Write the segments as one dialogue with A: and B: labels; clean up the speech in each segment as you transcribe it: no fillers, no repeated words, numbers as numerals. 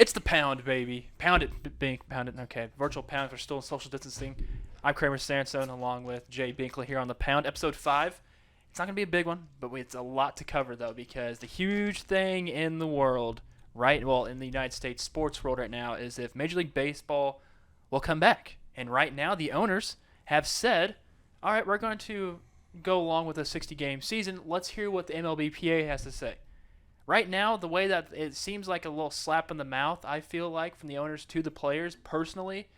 A: It's the pound, baby. Pound it, Bink. Pound it. Okay. Virtual pound if we're still in social distancing. I'm Kramer Sansone along with Jay Binkley here on the Pound, episode 5. It's not going to be a big one, but it's a lot to cover, though, because the huge thing in the world, in the United States sports world right now, is if Major League Baseball will come back. And right now, the owners have said, all right, we're going to go along with a 60-game season. Let's hear what the MLBPA has to say. Right now, the way that it seems like a little slap in the mouth, I feel like, from the owners to the players personally,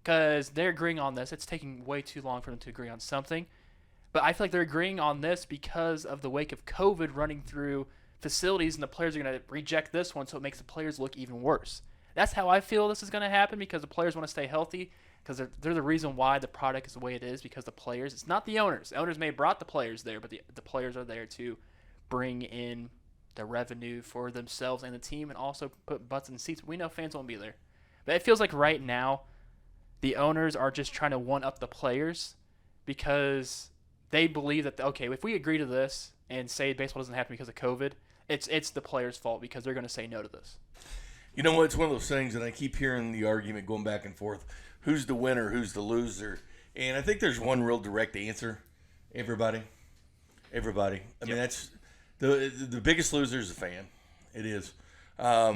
A: because they're agreeing on this. It's taking way too long for them to agree on something. But I feel like they're agreeing on this because of the wake of COVID running through facilities, and the players are going to reject this one, so it makes the players look even worse. That's how I feel this is going to happen, because the players want to stay healthy, because they're the reason why the product is the way it is, because the players. It's not the owners. The owners may have brought the players there, but the players are there to bring in the revenue for themselves and the team, and also put butts in seats. We know fans won't be there. But it feels like right now the owners are just trying to one-up the players because they believe that, okay, if we agree to this and say baseball doesn't happen because of COVID, it's the players' fault because they're going to say no to this.
B: You know what? It's one of those things, and I keep hearing the argument going back and forth. Who's the winner? Who's the loser? And I think there's one real direct answer. Everybody. I mean, that's the biggest loser is the fan. It is. I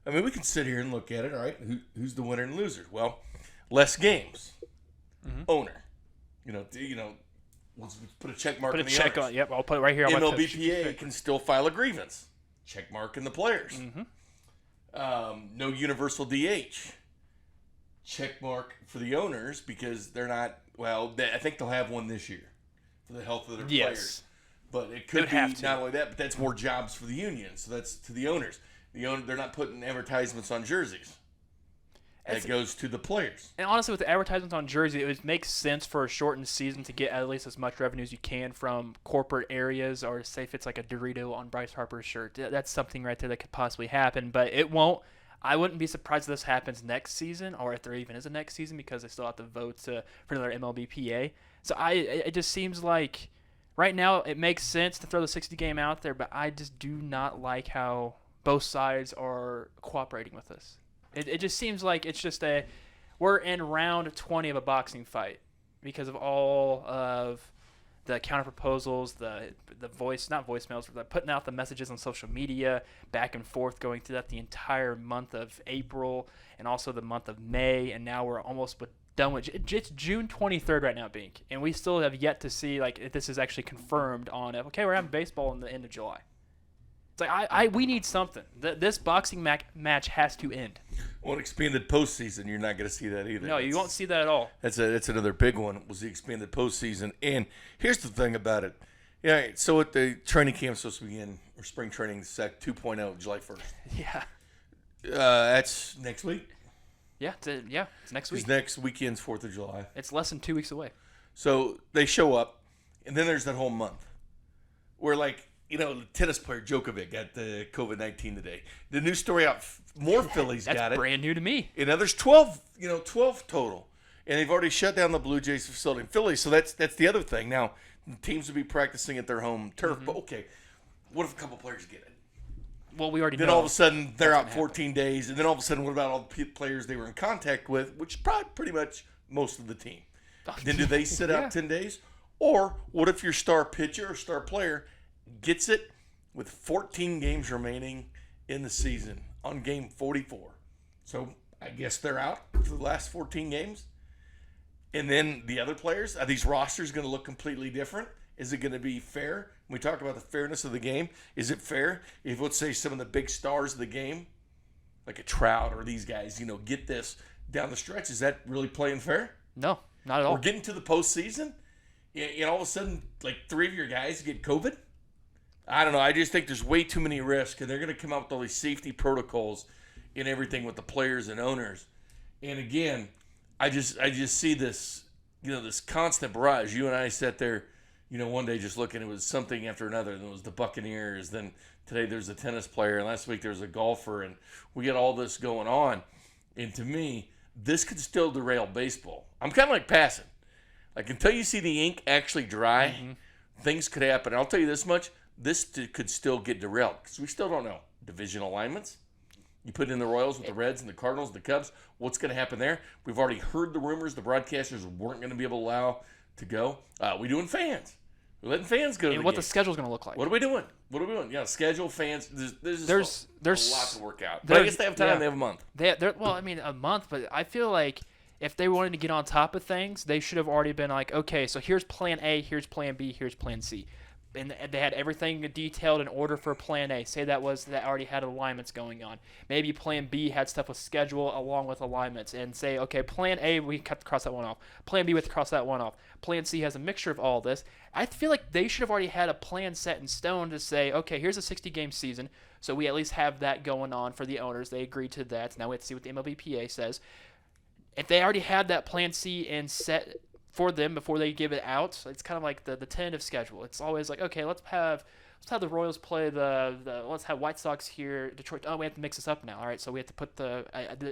B: mean, we can sit here and look at it. All right, who's the winner and loser? Well, less games. Mm-hmm. Owner. Let's put a check mark.
A: Put a check on. Yep, I'll put it right here.
B: MLBPA can still file a grievance. Check mark in the players.
A: Mm-hmm.
B: No universal DH. Check mark for the owners because they're not. Well, I think they'll have one this year for the health of their players. But it could be not only that, but that's more jobs for the union. So that's to the owners. They're not putting advertisements on jerseys. That goes to the players.
A: And honestly, with the advertisements on jersey, it would make sense for a shortened season to get at least as much revenue as you can from corporate areas, or say if it's like a Dorito on Bryce Harper's shirt. That's something right there that could possibly happen, but it won't. I wouldn't be surprised if this happens next season, or if there even is a next season, because they still have to vote for another MLBPA. So it just seems like right now it makes sense to throw the 60 game out there, but I just do not like how both sides are cooperating with this. It just seems like it's just we're in round 20 of a boxing fight because of all of the counter proposals, the voicemails, but putting out the messages on social media, back and forth, going through that the entire month of April and also the month of May, and now we're almost done with it's June 23rd right now, Bink, and we still have yet to see if this is actually confirmed on okay, we're having baseball in the end of July. It's like we need something. This boxing match has to end.
B: Well, expanded postseason, you're not going to see that either.
A: No, you won't see that at all.
B: That's another big one, was the expanded postseason. And here's the thing about it. Yeah, so at the training camp supposed to begin, or spring training, SEC 2.0, July 1st.
A: Yeah.
B: That's next week?
A: Yeah, it's next week.
B: Next weekend's 4th of July.
A: It's less than 2 weeks away.
B: So they show up, and then there's that whole month where, the tennis player Djokovic got the COVID-19 today. The new story out, more Phillies got it.
A: That's brand new to me.
B: And now there's 12 total. And they've already shut down the Blue Jays facility in Philly. So that's the other thing. Now, teams will be practicing at their home turf. Mm-hmm. But, okay, what if a couple players get it?
A: Well, we already know.
B: Then all of a sudden, they're out 14 days. And then all of a sudden, what about all the players they were in contact with, which is probably pretty much most of the team? Then do they sit out 10 days? Or what if your star pitcher or star player gets it with 14 games remaining in the season on game 44? So I guess they're out for the last 14 games. And then the other players, are these rosters going to look completely different? Is it going to be fair? When we talk about the fairness of the game, is it fair if, let's say, some of the big stars of the game, like a Trout or these guys, get this down the stretch? Is that really playing fair?
A: No, not at all.
B: We're getting to the postseason, and all of a sudden, 3 of your guys get COVID? I don't know. I just think there's way too many risks, and they're going to come out with all these safety protocols and everything with the players and owners. And again, I just see this, this constant barrage. You and I sat there, one day just looking. It was something after another. Then it was the Buccaneers. Then today there's a tennis player, and last week there was a golfer, and we got all this going on. And to me, this could still derail baseball. I'm kind of like passing. Until you see the ink actually dry, things could happen. I'll tell you this much. This could still get derailed because we still don't know division alignments. You put in the Royals with the Reds and the Cardinals and the Cubs. What's going to happen there? We've already heard the rumors the broadcasters weren't going to be able to allow to go. We doing fans. We're letting fans go to
A: And
B: the
A: what
B: game.
A: the schedule's going to look like.
B: What are we doing? Yeah, schedule, fans. There's a lot to work out. But I guess they have time. They have a month.
A: Well, I mean, a month, but I feel like if they wanted to get on top of things, they should have already been like, okay, so here's plan A, here's plan B, here's plan C. And they had everything detailed in order for plan A. Say that already had alignments going on. Maybe plan B had stuff with schedule along with alignments. And say, okay, plan A, we cross that one off. Plan B, we have to cross that one off. Plan C has a mixture of all this. I feel like they should have already had a plan set in stone to say, okay, here's a 60-game season. So we at least have that going on for the owners. They agreed to that. Now we have to see what the MLBPA says. If they already had that plan C and set for them before they give it out, it's kind of like the tentative schedule. It's always like, okay, let's have the Royals play let's have White Sox here, Detroit. Oh, we have to mix this up now. All right, so we have to put the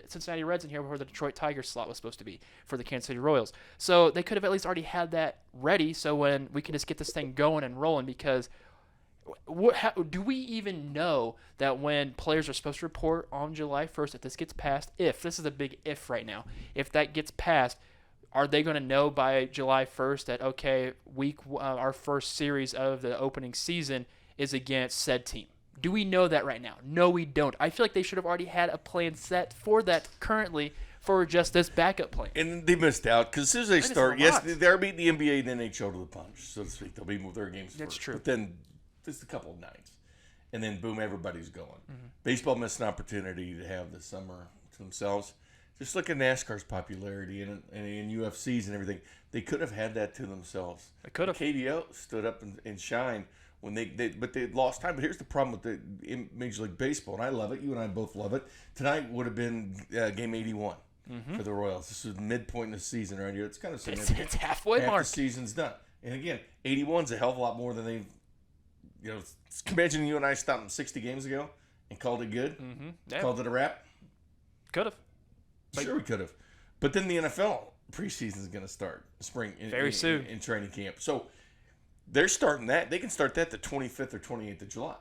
A: Cincinnati Reds in here where the Detroit Tigers slot was supposed to be for the Kansas City Royals. So they could have at least already had that ready, so when we can just get this thing going and rolling. Because do we even know that when players are supposed to report on July 1st, if this gets passed, if this is a big if right now, if that gets passed, are they going to know by July 1st that, okay, our first series of the opening season is against said team? Do we know that right now? No, we don't. I feel like they should have already had a plan set for that currently for just this backup plan.
B: And they missed out because as soon as they start, yes, they're beating the NBA and NHL to the punch, so to speak. They'll be moving their games
A: That's
B: first.
A: true.
B: But then just a couple of nights. And then, boom, everybody's going. Mm-hmm. Baseball missed an opportunity to have the summer to themselves. Just look at NASCAR's popularity and UFCs and everything. They could have had that to themselves.
A: They could have.
B: KBO stood up and shined when but they lost time. But here's the problem with the Major League Baseball, and I love it. You and I both love it. Tonight would have been game 81 for the Royals. This is midpoint in the season right here. It's kind of significant.
A: It's halfway mark.
B: Half the season's done. And again, 81's a hell of a lot more than they've. Imagine you and I stopped them 60 games ago and called it good.
A: Mm-hmm. Yeah.
B: Called it a wrap.
A: Could have.
B: Sure, we could have. But then the NFL preseason is going to start spring
A: very soon
B: in training camp. So they're starting that. They can start that the 25th or 28th of July.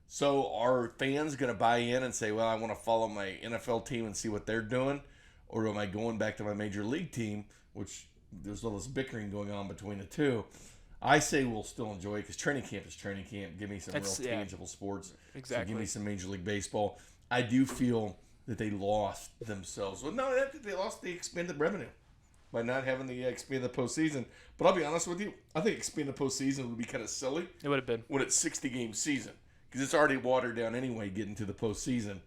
B: So are fans going to buy in and say, well, I want to follow my NFL team and see what they're doing? Or am I going back to my major league team, which there's all this bickering going on between the two? I say we'll still enjoy it because training camp is training camp. Give me some tangible sports.
A: Exactly.
B: So give me some Major League Baseball. I do feel that they lost themselves. Well, no, they lost the expanded revenue by not having the expanded postseason. But I'll be honest with you, I think expanded postseason would be kind of silly.
A: It would have been
B: when it's 60-game season because it's already watered down anyway. Getting to the postseason,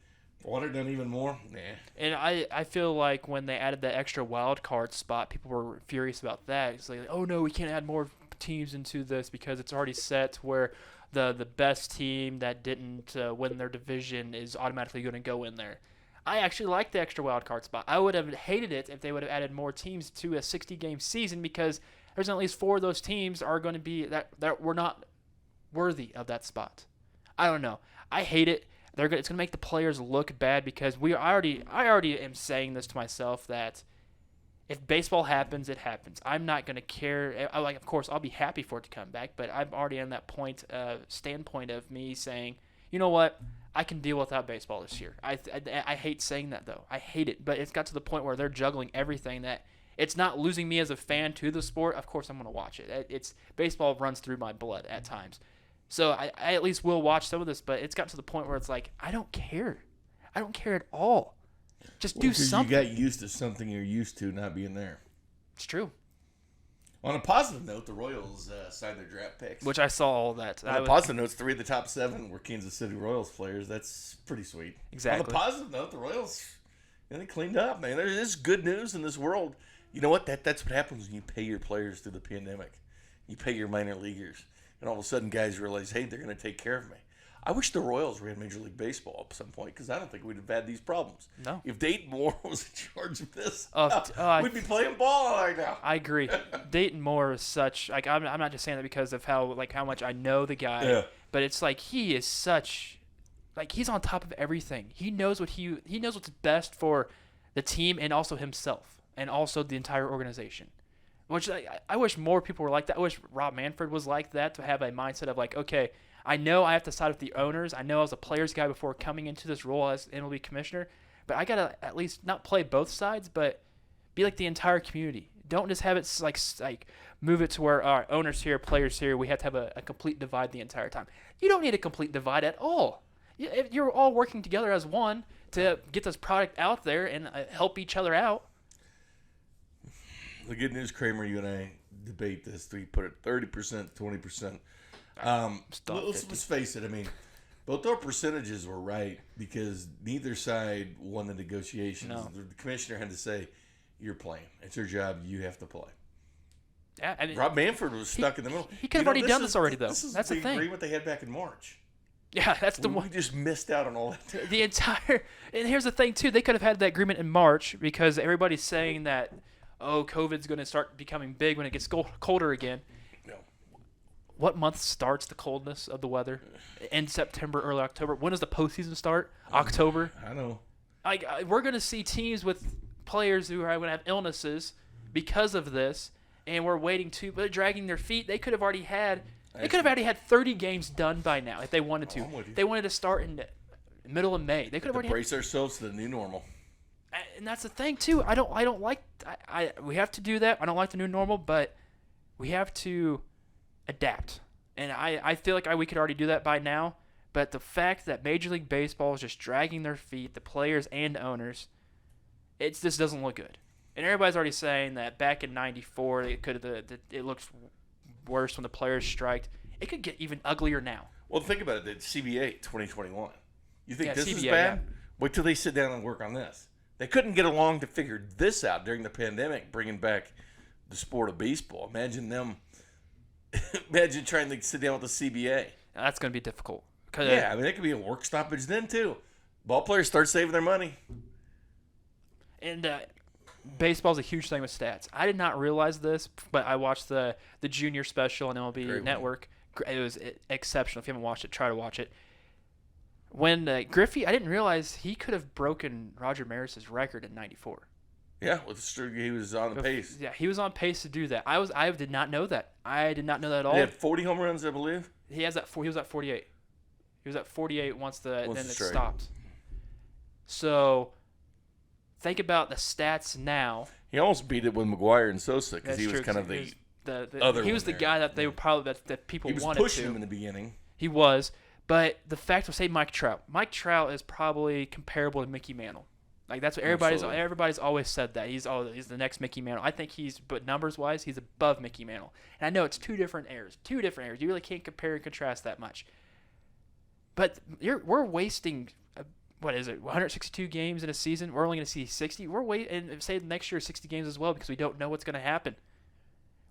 B: watered down even more. Nah.
A: And I feel like when they added that extra wild card spot, people were furious about that. It's like, oh no, we can't add more teams into this because it's already set where the best team that didn't win their division is automatically going to go in there. I actually like the extra wild card spot. I would have hated it if they would have added more teams to a 60-game season because there's at least 4 of those teams are going to be that were not worthy of that spot. I don't know. I hate it. It's going to make the players look bad because I already am saying this to myself that if baseball happens, it happens. I'm not going to care. Of course, I'll be happy for it to come back, but I'm already on that standpoint of me saying, you know what? I can deal without baseball this year. I hate saying that, though. I hate it. But it's got to the point where they're juggling everything that it's not losing me as a fan to the sport. Of course, I'm going to watch it. It's baseball runs through my blood at times. So I at least will watch some of this, but it's got to the point where it's like, I don't care. I don't care at all. Just do something.
B: You got used to something you're used to not being there.
A: It's true.
B: On a positive note, the Royals signed their draft picks.
A: Which I saw all that.
B: On a positive note, 3 of the top 7 were Kansas City Royals players. That's pretty sweet.
A: Exactly.
B: On a positive note, the Royals, they cleaned up, man. There's good news in this world. You know what? That's what happens when you pay your players through the pandemic. You pay your minor leaguers. And all of a sudden, guys realize, hey, they're going to take care of me. I wish the Royals ran Major League Baseball at some point because I don't think we'd have had these problems.
A: No.
B: If Dayton Moore was in charge of this, we'd be playing ball right now.
A: I agree. Dayton Moore is such like I'm not just saying that because of how much I know the guy, but it's like he is such like he's on top of everything. He knows what's best for the team and also himself and also the entire organization. Which I wish more people were like that. I wish Rob Manfred was like that to have a mindset of like, okay, I know I have to side with the owners. I know I was a players guy before coming into this role as MLB commissioner, but I gotta at least not play both sides, but be like the entire community. Don't just have it like move it to where our owners here, players here. We have to have a complete divide the entire time. You don't need a complete divide at all. You're all working together as one to get this product out there and help each other out.
B: The good news, Kramer, you and I debate this. We put it 30%, 20%. Let's face it. I mean, both our percentages were right because neither side won the negotiations.
A: No.
B: The commissioner had to say, "You're playing. It's your job. You have to play."
A: Yeah, I mean,
B: Rob Manfred was stuck in the middle.
A: He could have already done this already, though.
B: This is
A: that's
B: the
A: the thing.
B: agreement they had back in March.
A: Yeah, that's the
B: We
A: one.
B: just missed out on all that.
A: The entire, and here's the thing too. They could have had that agreement in March because everybody's saying that, COVID's going to start becoming big when it gets colder again.
B: No.
A: What month starts the coldness of the weather? In September, early October. When does the postseason start? October.
B: I know.
A: We're going to see teams with players who are going to have illnesses because of this, and we're waiting to, but dragging their feet. They could have already had. They could have already had 30 games done by now if they wanted to. They wanted to start in the middle of May. They could have already
B: brace ourselves to the new normal.
A: And that's the thing too. I don't like. We have to do that. I don't like the new normal, but we have to adapt. And I feel like we could already do that by now. But the fact that Major League Baseball is just dragging their feet, the players and owners, this doesn't look good. And everybody's already saying that back in '94, it looked worse when the players striked. It could get even uglier now.
B: Well, think about it. The CBA 2021. You think this
A: CBA,
B: is bad? Yeah. Wait till they sit down and work on this. They couldn't get along to figure this out during the pandemic, bringing back the sport of baseball. Imagine trying to sit down with the CBA.
A: Now, that's going to be difficult.
B: Yeah, I mean, it could be a work stoppage then, too. Ball players start saving their money.
A: And baseball's a huge thing with stats. I did not realize this, but I watched the junior special on MLB Network. It was exceptional. If you haven't watched it, try to watch it. When Griffey, I didn't realize he could have broken Roger Maris's record in '94.
B: Yeah, he was on the pace.
A: Yeah, he was on pace to do that. I did not know that. I did not know that at all.
B: He had 40 home runs, I believe.
A: He was at 48. He was at 48 once then it
B: strike.
A: stopped. So think about the stats now.
B: He almost beat it with McGuire and Sosa because he was
A: true,
B: kind of
A: the
B: other.
A: He was the guy that they were probably that people wanted to.
B: He was pushing him in the beginning.
A: He was, but the fact was, say Mike Trout. Mike Trout is probably comparable to Mickey Mantle. Like that's what everybody's always said that he's the next Mickey Mantle. I think but numbers wise, he's above Mickey Mantle. And I know it's two different eras. You really can't compare and contrast that much. But we're wasting. What is it? 162 games in a season. We're only going to see 60. And say next year 60 games as well because we don't know what's going to happen.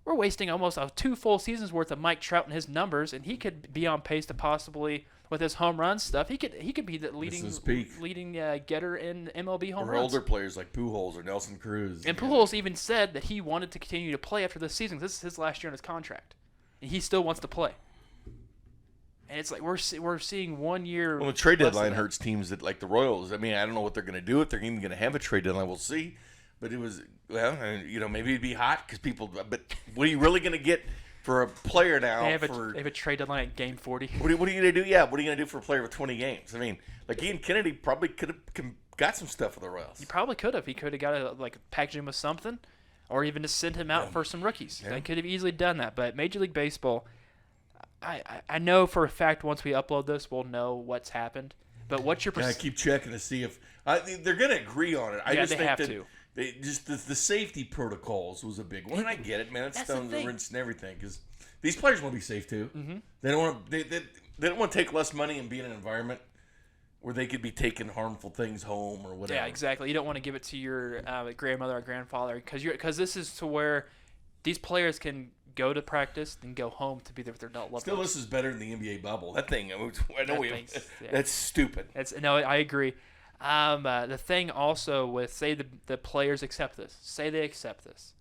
A: We're wasting almost 2 full seasons worth of Mike Trout and his numbers, and he could be on pace to possibly with his home run stuff. He could be the leading getter in MLB home runs.
B: Or older players like Pujols or Nelson Cruz.
A: And Pujols even said that he wanted to continue to play after this season. This is his last year on his contract, and he still wants to play. And it's like we're seeing 1 year.
B: Well, the trade deadline hurts teams that like the Royals. I mean, I don't know what they're going to do if they're even going to have a trade deadline. We'll see. But it was maybe it'd be hot because people. But what are you really going to get for a player now?
A: They have a trade deadline at game 40.
B: What are you going to do? Yeah, what are you going to do for a player with 20 games? I mean, like Ian Kennedy probably could have got some stuff for the Royals.
A: He probably could have. He could have got package him with something, or even just send him out for some rookies. Yeah. They could have easily done that. But Major League Baseball. I know for a fact once we upload this, we'll know what's happened. But what's your
B: I keep checking to see if they're going to agree on it. I just think
A: have
B: that
A: to.
B: The safety protocols was a big one. And I get it, man. It's stones and rinse and everything because these players want to be safe too. Mm-hmm. They don't want they don't want to take less money and be in an environment where they could be taking harmful things home or whatever.
A: Yeah, exactly. You don't want to give it to your grandmother or grandfather because this is to where these players can go to practice and go home to be there with their adult loved ones.
B: Still, this is better than the NBA bubble. That thing, that's stupid.
A: I agree. The thing also with, say the players accept this. Say they accept this.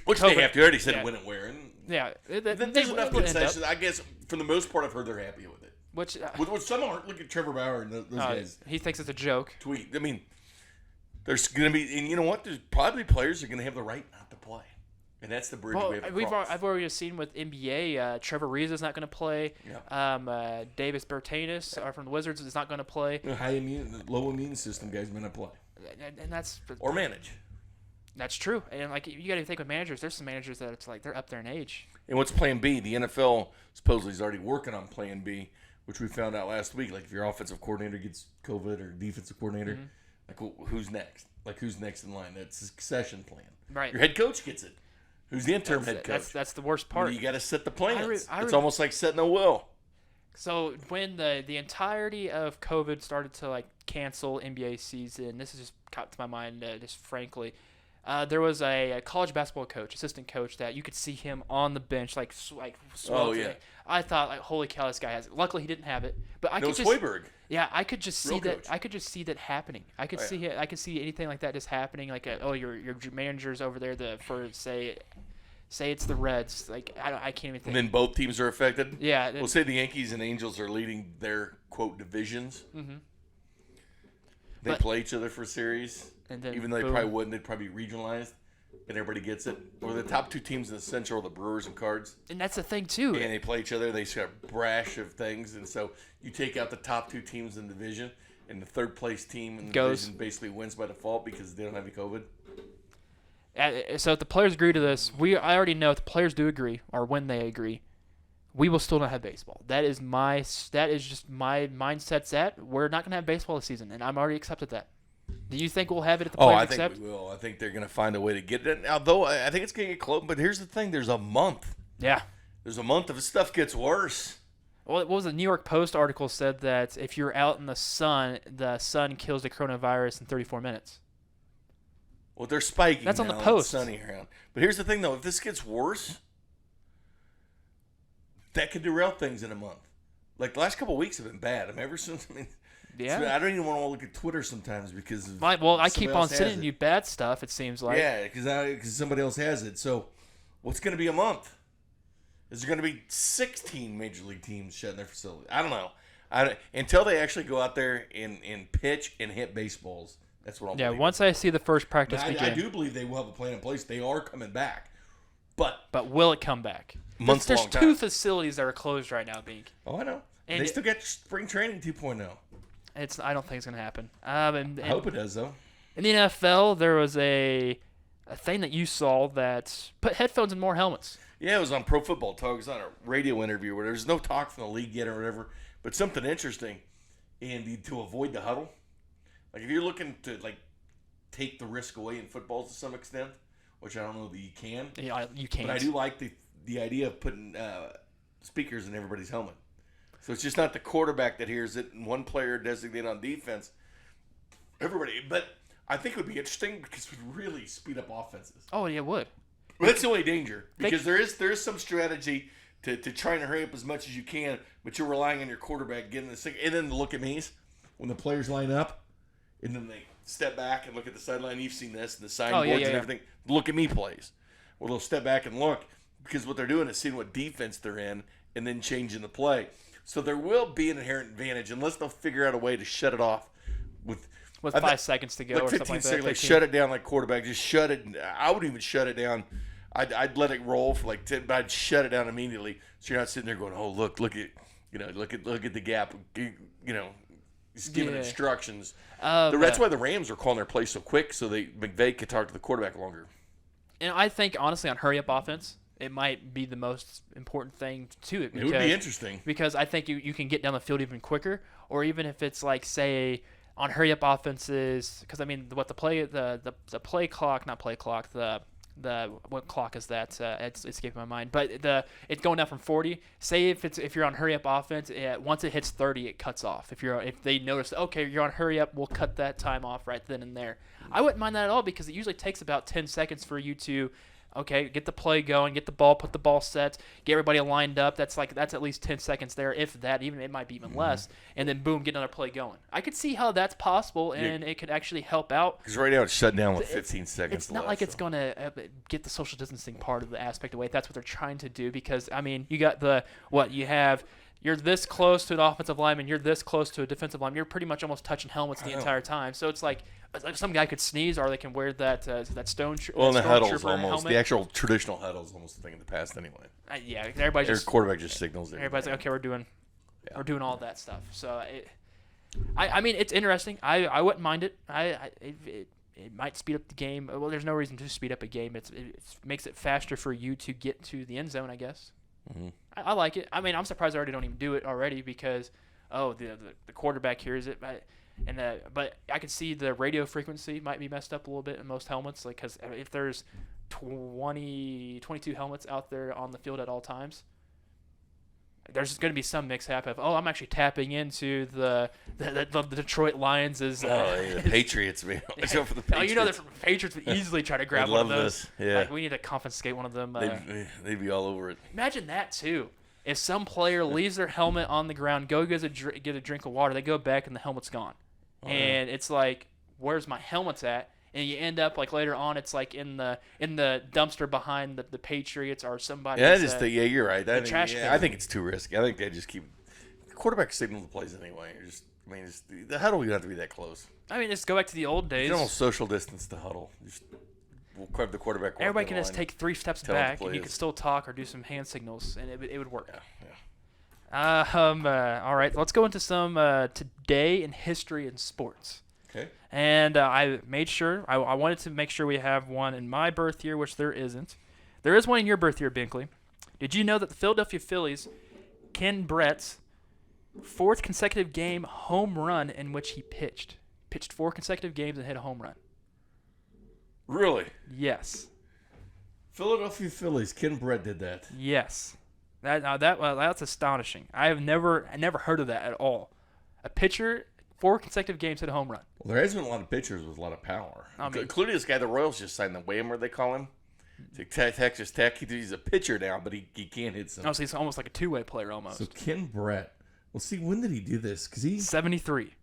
B: Which they have to. I already said when and where. And
A: yeah.
B: There's enough concessions. I guess, for the most part, I've heard they're happy with it. With some aren't. Look at Trevor Bauer and those guys.
A: He thinks it's a joke.
B: Tweet. I mean, there's going to be, and you know what? There's probably players that are going to have the right not to play. And that's the bridge
A: Well,
B: we have to cross.
A: I've already seen with NBA, Trevor Ariza is not going to play.
B: Yeah.
A: Davis Bertanis from the Wizards is not going to play.
B: Low immune system guys may not play.
A: And that's
B: Or manage.
A: That's true. And like you got to think with managers, there's some managers that it's like they're up there in age.
B: And what's Plan B? The NFL supposedly is already working on Plan B, which we found out last week. Like if your offensive coordinator gets COVID or defensive coordinator, like who's next? Like who's next in line? That's a succession plan.
A: Right.
B: Your head coach gets it. Who's the interim head coach?
A: That's the worst part.
B: You got to set the plans. It's almost like setting a will.
A: So when the entirety of COVID started to like cancel NBA season, this is just caught to my mind just frankly. There was a college basketball coach, assistant coach, that you could see him on the bench, like
B: Oh yeah.
A: I thought, like, holy cow, this guy has it. Luckily, he didn't have it, but I could just
B: Hoiberg.
A: Yeah, I could just see
B: Real
A: that.
B: coach.
A: I could just see that happening. I could see it. I could see anything like that just happening. Like, your manager's over there for say it's the Reds. Like, I can't even think.
B: And then both teams are affected.
A: Yeah.
B: We'll say the Yankees and Angels are leading their quote divisions. Mm-hmm. They play each other for series,
A: and then
B: even though they probably wouldn't. They'd probably be regionalized, and everybody gets it. Or the top two teams in the Central are the Brewers and Cards.
A: And that's the thing too.
B: And they play each other. They got a brash of things, and so you take out the top two teams in the division, and the third place team in the division basically wins by default because they don't have any COVID.
A: So if the players agree to this, I already know if the players do agree, or when they agree, we will still not have baseball. That is just my mindset's at. We're not going to have baseball this season, and I'm already accepted that. Do you think we'll have it if the players accept?
B: I think we will. I think they're going to find a way to get it. Although I think it's going to get close. But here's the thing: there's a month.
A: Yeah.
B: There's a month if stuff gets worse.
A: Well, what was the New York Post article said that if you're out in the sun kills the coronavirus in 34 minutes.
B: Well, they're spiking.
A: That's on the
B: now,
A: Post.
B: It's sunny around. But here's the thing, though: if this gets worse, that could derail things in a month. Like the last couple of weeks have been bad. I mean, ever since
A: yeah.
B: I don't even want to look at Twitter sometimes because of
A: I keep on sending you bad stuff. It seems like.
B: Yeah, because somebody else has it. So, what's going to be a month? Is there going to be 16 major league teams shutting their facility? I don't know. Until they actually go out there and pitch and hit baseballs. That's what I'm.
A: Yeah, once I see the first practice begin.
B: I do believe they will have a plan in place. They are coming back, but
A: will it come back? There's two facilities that are closed right now, Bink.
B: Oh, I know. And they still get spring training 2.0.
A: I don't think it's gonna happen.
B: I hope it does though.
A: In the NFL, there was a thing that you saw that put headphones in more helmets.
B: Yeah, it was on Pro Football Talk. It was on a radio interview where there's no talk from the league yet or whatever, but something interesting, and to avoid the huddle. Like if you're looking to take the risk away in football to some extent, which I don't know that you can.
A: Yeah, you can't.
B: But I do like the idea of putting speakers in everybody's helmet. So it's just not the quarterback that hears it and one player designated on defense. Everybody. But I think it would be interesting because it would really speed up offenses.
A: Oh, yeah, it would.
B: But that's the only danger because there is some strategy to trying to hurry up as much as you can, but you're relying on your quarterback getting this thing. And then the look at me's when the players line up and then they step back and look at the sideline. You've seen this, and the signboards and everything. Look at me plays. Well, they'll step back and look because what they're doing is seeing what defense they're in and then changing the play. So there will be an inherent advantage unless they'll figure out a way to shut it off with
A: 5 seconds to go or something like that.
B: Seconds, shut it down like quarterback. Just shut it. I wouldn't even shut it down. I'd let it roll for 10, but I'd shut it down immediately. So you're not sitting there going, "Oh, look at the gap." Just giving instructions. That's why the Rams are calling their plays so quick, so McVay could talk to the quarterback longer.
A: And I think honestly, on hurry up offense, it might be the most important thing to it.
B: Because, it would be interesting
A: because I think you can get down the field even quicker, or even if it's like say on hurry up offenses, because I mean the play clock, not play clock, what clock is that? It's escaping my mind. But it's going down from 40. Say if you're on hurry up offense, once it hits 30, it cuts off. If they notice, okay, you're on hurry up, we'll cut that time off right then and there. I wouldn't mind that at all because it usually takes about 10 seconds for you to, get the play going, get the ball, put the ball set, get everybody lined up. That's at least 10 seconds there, if that. Even it might be even less, and then boom, get another play going. I could see how that's possible, and it could actually help out.
B: Because right now it's shut down with 15 seconds.
A: It's not like it's going to get the social distancing part of the aspect away. If that's what they're trying to do. Because I mean, you got you have You're this close to an offensive lineman. You're this close to a defensive lineman. You're pretty much almost touching helmets the entire time. So it's like some guy could sneeze, or they can wear that stone.
B: Well, and the huddle's
A: trooper
B: almost
A: helmet.
B: the actual traditional huddle's almost a thing in the past anyway.
A: Yeah, everybody
B: Their
A: just
B: quarterback just signals.
A: everybody's like, okay, we're doing all that stuff. So I mean, it's interesting. I wouldn't mind it. It might speed up the game. Well, there's no reason to speed up a game. It makes it faster for you to get to the end zone, I guess.
B: Mm-hmm.
A: I like it. I mean, I'm surprised they already don't even do it already because, the quarterback hears it. But I can see the radio frequency might be messed up a little bit in most helmets. Like, because if there's 22 helmets out there on the field at all times, there's going to be some mix-up of, I'm actually tapping into the Detroit Lions'
B: the Patriots, man. Let's go for the Patriots.
A: The Patriots would easily try to grab one of those.
B: This. Yeah.
A: Like, we need to confiscate one of them.
B: They'd be all over it.
A: Imagine that, too. If some player leaves their helmet on the ground, get a drink of water, they go back and the helmet's gone. And it's like, where's my helmet's at? And you end up like later on, it's like in the dumpster behind the Patriots or somebody.
B: Yeah, you're right.
A: I
B: think it's too risky. I think they just keep the quarterback signal the plays anyway. The huddle, you don't have to be that close.
A: I mean, just go back to the old days.
B: You don't social distance the huddle. We'll grab the quarterback.
A: Everybody can just take 3 steps back, and you can still talk or do some hand signals, and it would work.
B: Yeah.
A: All right, let's go into some today in history and sports.
B: Okay.
A: And I made sure, I wanted to make sure we have one in my birth year, which there isn't. There is one in your birth year, Binkley. Did you know that the Philadelphia Phillies, Ken Brett's 4th consecutive game home run in which he pitched 4 consecutive games and hit a home run?
B: Really?
A: Yes.
B: Philadelphia Phillies, Ken Brett did that.
A: Yes. That's astonishing. I've never heard of that at all. A pitcher, 4 consecutive games hit a home run.
B: Well, there hasn't been a lot of pitchers with a lot of power, including this guy the Royals just signed, the Whammer they call him, to Texas Tech. He's a pitcher now, but he can't hit some.
A: Oh, so he's almost like a two-way player almost.
B: So Ken Brett. Well, see, when did he do this?
A: 73.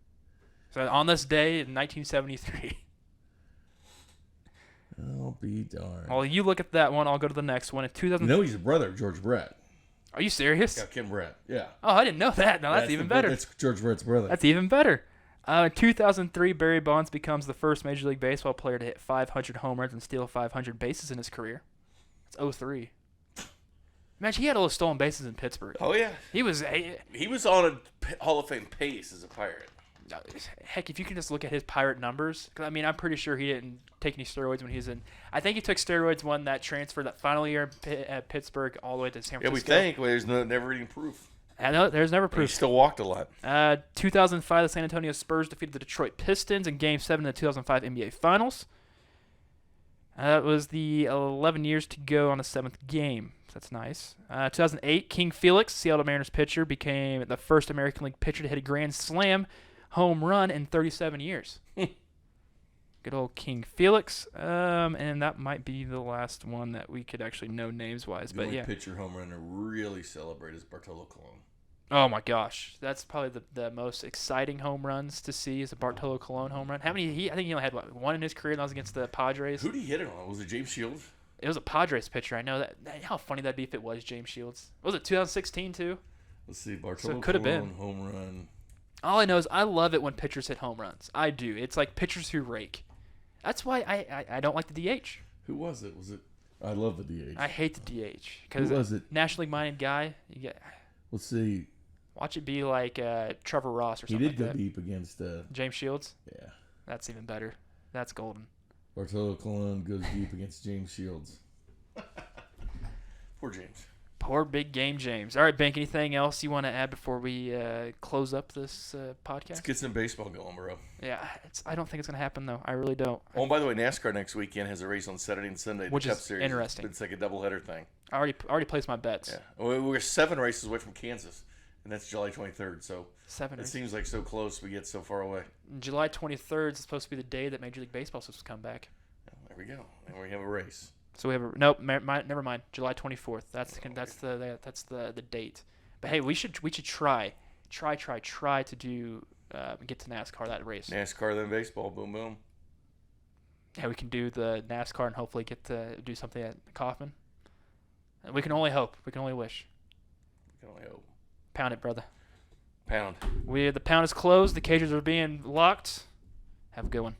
A: So on this day in 1973.
B: I'll be darned.
A: Well, you look at that one. I'll go to the next one. In 2000.
B: He's a brother of George Brett.
A: Are you serious?
B: Yeah, Ken Brett. Yeah.
A: Oh, I didn't know that. No, that's even better.
B: That's George Brett's brother.
A: That's even better. In 2003, Barry Bonds becomes the first Major League Baseball player to hit 500 home runs and steal 500 bases in his career. It's 03. Imagine he had all those stolen bases in Pittsburgh.
B: Oh yeah.
A: He was
B: on a Hall of Fame pace as a Pirate.
A: Heck, if you can just look at his Pirate numbers, because I mean, I'm pretty sure he didn't take any steroids when he was in. I think he took steroids when that transfer that final year at Pittsburgh all the way to San Francisco.
B: Yeah, we think. Well, there's never any proof.
A: I know there's never proof.
B: He still walked a lot.
A: 2005, the San Antonio Spurs defeated the Detroit Pistons in Game 7 of the 2005 NBA Finals. That was the 11 years to go on the 7th game. So that's nice. 2008, King Felix, Seattle Mariners pitcher, became the first American League pitcher to hit a grand slam home run in 37 years. Good old King Felix. And that might be the last one that we could actually know names-wise.
B: The
A: but
B: only
A: yeah.
B: pitcher home run to really celebrate is Bartolo Colon.
A: Oh, my gosh. That's probably the most exciting home runs to see is a Bartolo Colon home run. How many? I think he only had, one in his career, and that was against the Padres.
B: Who did he hit it on? Was it James Shields?
A: It was a Padres pitcher. I know that. How funny that'd be if it was James Shields. Was it 2016, too?
B: Let's see. Bartolo
A: could have
B: Colon
A: been.
B: home run.
A: All I know is I love it when pitchers hit home runs. I do. It's like pitchers who rake. That's why I don't like the DH.
B: Who was it? I love the DH.
A: I hate the DH. Because
B: who was it?
A: National League minded guy.
B: Let's see.
A: Watch it be like Trevor Ross or something.
B: He did
A: like
B: go
A: that.
B: deep against
A: James Shields.
B: Yeah.
A: That's even better. That's golden.
B: Bartolo Colon goes deep against James Shields. Poor James.
A: Poor big game James. All right, Bank, anything else you want to add before we close up this podcast?
B: Let's get some baseball going, bro.
A: Yeah, I don't think it's going to happen, though. I really don't.
B: Oh, and by the way, NASCAR next weekend has a race on Saturday and Sunday.
A: Which
B: the Cup
A: is
B: Series.
A: interesting.
B: It's like a doubleheader thing.
A: I already placed my bets.
B: Yeah. We're 7 races away from Kansas, and that's July 23rd. So
A: 7 races.
B: It seems like so close, we get so far away.
A: July 23rd is supposed to be the day that Major League Baseball is supposed to come back.
B: There we go. And we have a race.
A: So we have never mind. July 24th. That's the date. But hey, we should try to do get to NASCAR that race.
B: NASCAR then baseball. Boom boom.
A: Yeah, we can do the NASCAR and hopefully get to do something at Kauffman. We can only hope. We can only wish.
B: We can only hope.
A: Pound it, brother.
B: Pound.
A: The pound is closed. The cages are being locked. Have a good one.